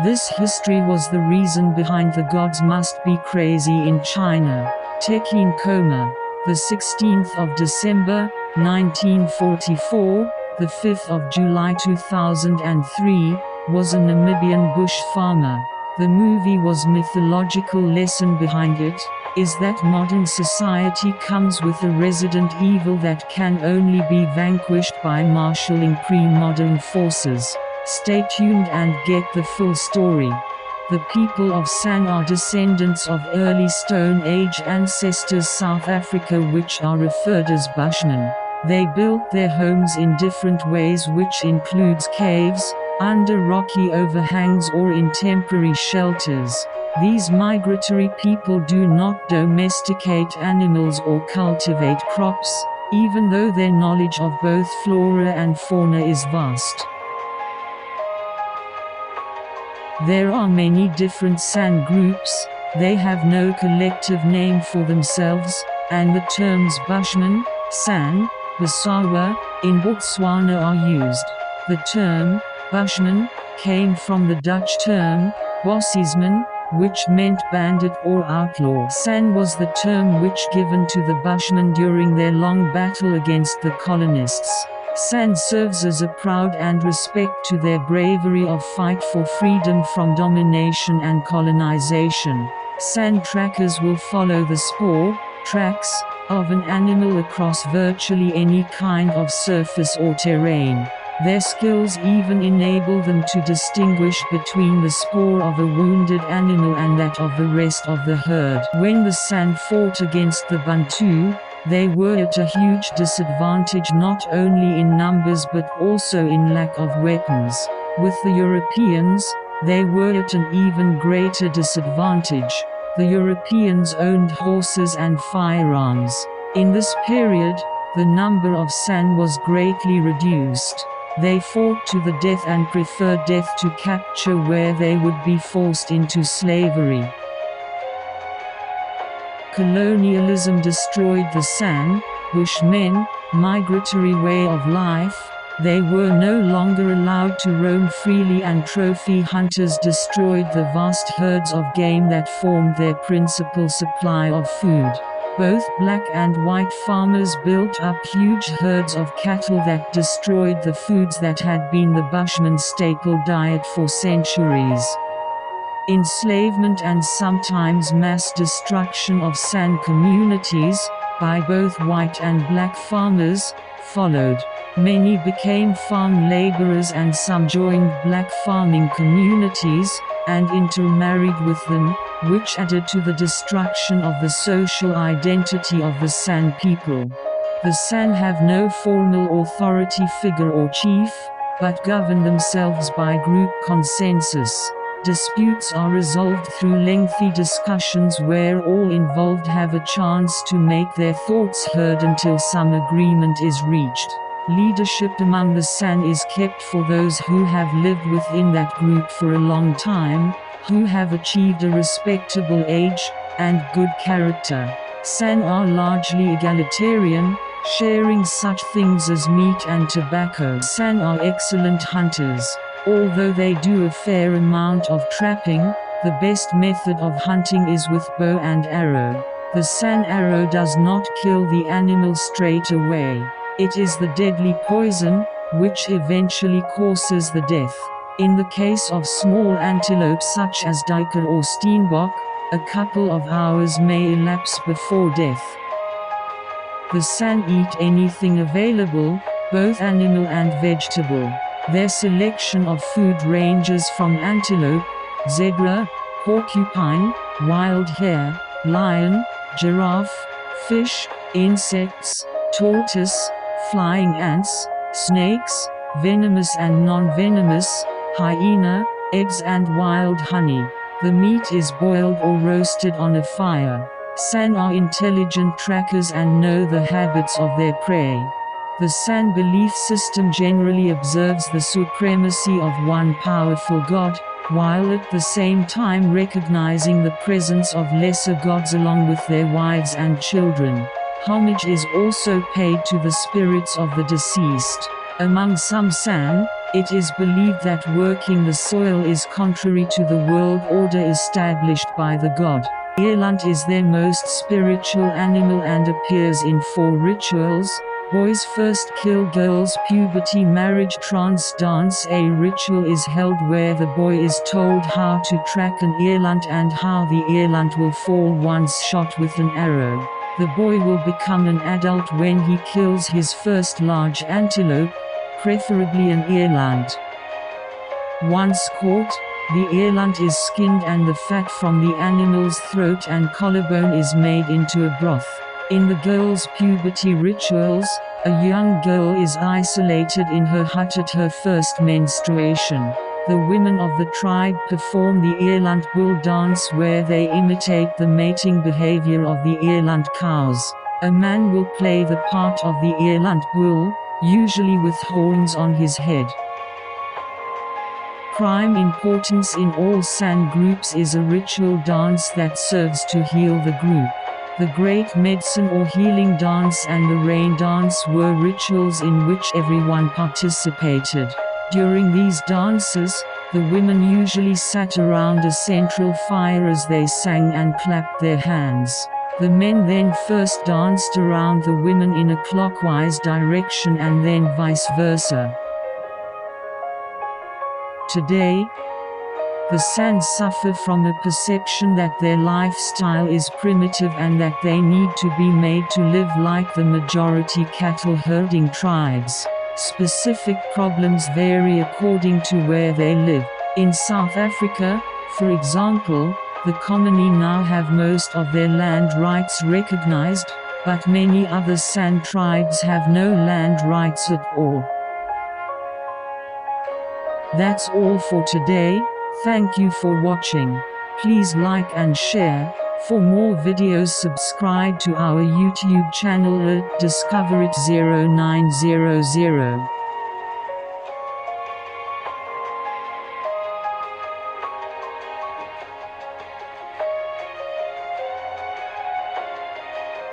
This history was the reason behind the gods must be crazy in China. Tekin Koma, the 16th of December, 1944, the 5th of July 2003, was a Namibian bush farmer. The movie was mythological lesson behind it, is that modern society comes with a resident evil that can only be vanquished by marshalling pre-modern forces. Stay tuned and get the full story. The people of San are descendants of early Stone Age ancestors South Africa which are referred as bushmen. They built their homes in different ways which includes caves, under rocky overhangs or in temporary shelters. These migratory people do not domesticate animals or cultivate crops, even though their knowledge of both flora and fauna is vast. There are many different San groups, they have no collective name for themselves, and the terms bushman, San, Basawa, in Botswana are used. The term, bushman, came from the Dutch term, bushmen, which meant bandit or outlaw. San was the term which given to the bushmen during their long battle against the colonists. San serves as a proud and respect to their bravery of fight for freedom from domination and colonization. San trackers will follow the spoor, tracks, of an animal across virtually any kind of surface or terrain. Their skills even enable them to distinguish between the spoor of a wounded animal and that of the rest of the herd. When the San fought against the Bantu, they were at a huge disadvantage not only in numbers but also in lack of weapons. With the Europeans, they were at an even greater disadvantage. The Europeans owned horses and firearms. In this period, the number of San was greatly reduced. They fought to the death and preferred death to capture where they would be forced into slavery. Colonialism destroyed the San, bushmen, migratory way of life. They were no longer allowed to roam freely and trophy hunters destroyed the vast herds of game that formed their principal supply of food. Both black and white farmers built up huge herds of cattle that destroyed the foods that had been the bushman's staple diet for centuries. Enslavement and sometimes mass destruction of San communities, by both white and black farmers, followed. Many became farm laborers and some joined black farming communities, and intermarried with them, which added to the destruction of the social identity of the San people. The San have no formal authority figure or chief, but govern themselves by group consensus. Disputes are resolved through lengthy discussions where all involved have a chance to make their thoughts heard until some agreement is reached. Leadership among the San is kept for those who have lived within that group for a long time, who have achieved a respectable age, and good character. San are largely egalitarian, sharing such things as meat and tobacco. San are excellent hunters. Although they do a fair amount of trapping, the best method of hunting is with bow and arrow. The San arrow does not kill the animal straight away. It is the deadly poison, which eventually causes the death. In the case of small antelope such as duiker or steenbok, a couple of hours may elapse before death. The San eat anything available, both animal and vegetable. Their selection of food ranges from antelope, zebra, porcupine, wild hare, lion, giraffe, fish, insects, tortoise, flying ants, snakes, venomous and non-venomous, hyena, eggs and wild honey. The meat is boiled or roasted on a fire. San are intelligent trackers and know the habits of their prey. The San belief system generally observes the supremacy of one powerful god, while at the same time recognizing the presence of lesser gods along with their wives and children. Homage is also paid to the spirits of the deceased. Among some San, It is believed that working the soil is contrary to the world order established by the god. Eland is their most spiritual animal and appears in 4 rituals: boys first kill girls, puberty, marriage, trance dance. A ritual is held where the boy is told how to track an eland and how the eland will fall once shot with an arrow. The boy will become an adult when he kills his first large antelope, preferably an eland. Once caught, the eland is skinned and the fat from the animal's throat and collarbone is made into a broth. In the girl's puberty rituals, a young girl is isolated in her hut at her first menstruation. The women of the tribe perform the eland bull dance where they imitate the mating behavior of the eland cows. A man will play the part of the eland bull, usually with horns on his head. Prime importance in all San groups is a ritual dance that serves to heal the group. The Great Medicine or Healing Dance and the Rain Dance were rituals in which everyone participated. During these dances, the women usually sat around a central fire as they sang and clapped their hands. The men then first danced around the women in a clockwise direction and then vice versa. Today, the San suffer from a perception that their lifestyle is primitive and that they need to be made to live like the majority cattle herding tribes. Specific problems vary according to where they live. In South Africa, for example, the Komani now have most of their land rights recognized, but many other San tribes have no land rights at all. That's all for today. Thank you for watching. Please like and share. For more videos subscribe to our YouTube channel at Discover It 0900.